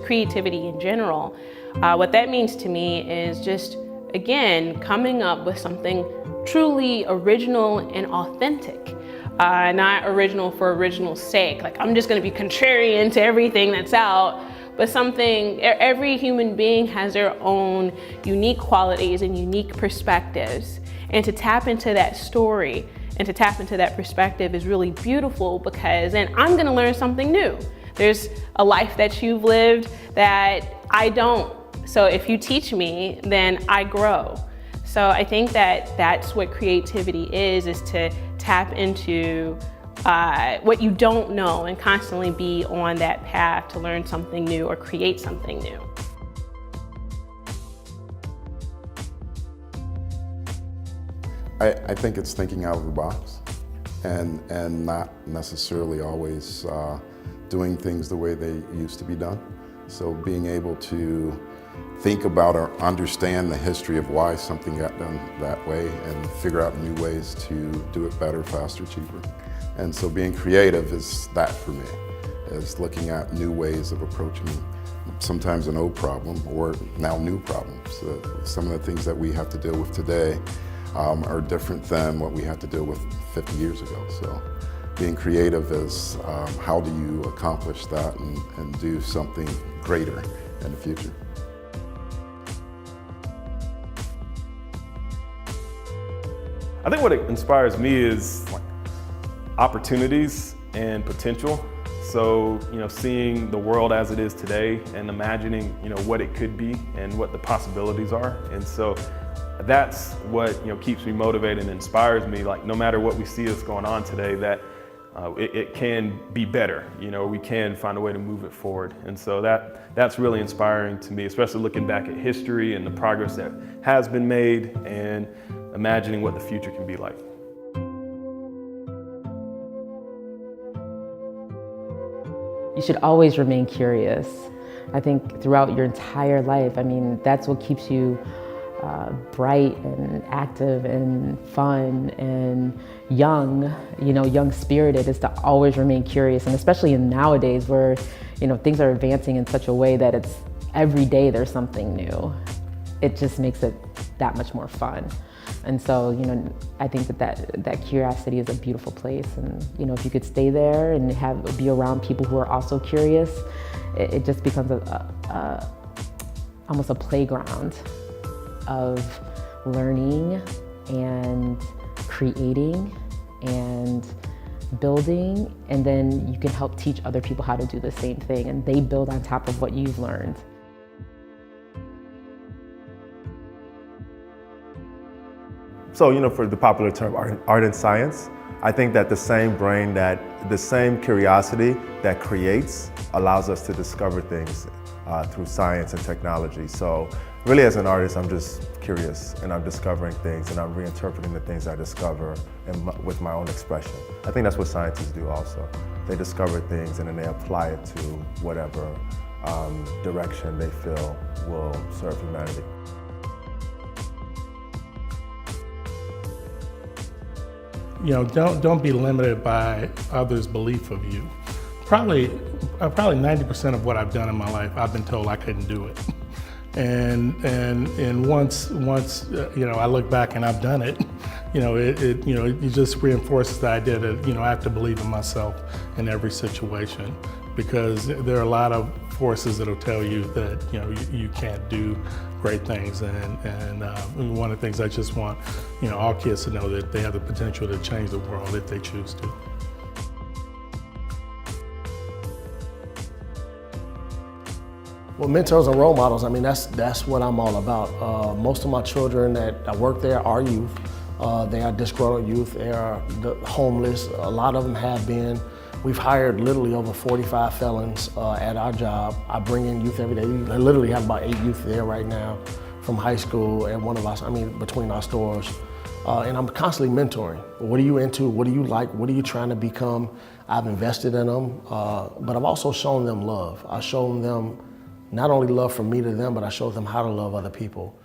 creativity in general. What that means to me is just, again, coming up with something truly original and authentic. Not original for original's sake. Like, I'm just gonna be contrarian to everything that's out, but something, every human being has their own unique qualities and unique perspectives. And to tap into that story and to tap into that perspective is really beautiful, because then I'm gonna learn something new. There's a life that you've lived that I don't. So if you teach me, then I grow. So I think that that's what creativity is to tap into what you don't know and constantly be on that path to learn something new or create something new. I think it's thinking out of the box and not necessarily always doing things the way they used to be done. So being able to think about or understand the history of why something got done that way and figure out new ways to do it better, faster, cheaper. And so being creative is that for me, is looking at new ways of approaching sometimes an old problem or now new problems. Some of the things that we have to deal with today are different than what we had to deal with 50 years ago. So being creative is how do you accomplish that and do something greater in the future. I think what inspires me is opportunities and potential. So, seeing the world as it is today and imagining, what it could be and what the possibilities are. And so that's what, keeps me motivated and inspires me. Like, no matter what we see that's going on today, that it can be better. We can find a way to move it forward. And so that's really inspiring to me, especially looking back at history and the progress that has been made and imagining what the future can be like. You should always remain curious. I think throughout your entire life, that's what keeps you bright and active and fun and young, young-spirited, is to always remain curious. And especially in nowadays where, things are advancing in such a way that it's every day there's something new. It just makes it that much more fun. And so, I think that curiosity is a beautiful place. And, if you could stay there and be around people who are also curious, it just becomes almost a playground of learning and creating and building. And then you can help teach other people how to do the same thing, and they build on top of what you've learned. So, for the popular term art and science, I think that the same curiosity that creates allows us to discover things through science and technology. So really, as an artist, I'm just curious and I'm discovering things and I'm reinterpreting the things I discover with my own expression. I think that's what scientists do also. They discover things and then they apply it to whatever direction they feel will serve humanity. Don't be limited by others' belief of you. Probably 90% of what I've done in my life, I've been told I couldn't do it. And once I look back and I've done it, it just reinforces the idea that I have to believe in myself in every situation, because there are a lot of forces that'll tell you that you can't do great things. And one of the things I just want all kids to know, that they have the potential to change the world if they choose to. Well, mentors and role models, that's what I'm all about. Most of my children that work there are youth. They are disgruntled youth. They are homeless. A lot of them have been. We've hired literally over 45 felons at our job. I bring in youth every day. We literally have about 8 youth there right now from high school and between our stores. And I'm constantly mentoring. What are you into? What do you like? What are you trying to become? I've invested in them, but I've also shown them love. I've shown them not only love from me to them, but I show them how to love other people.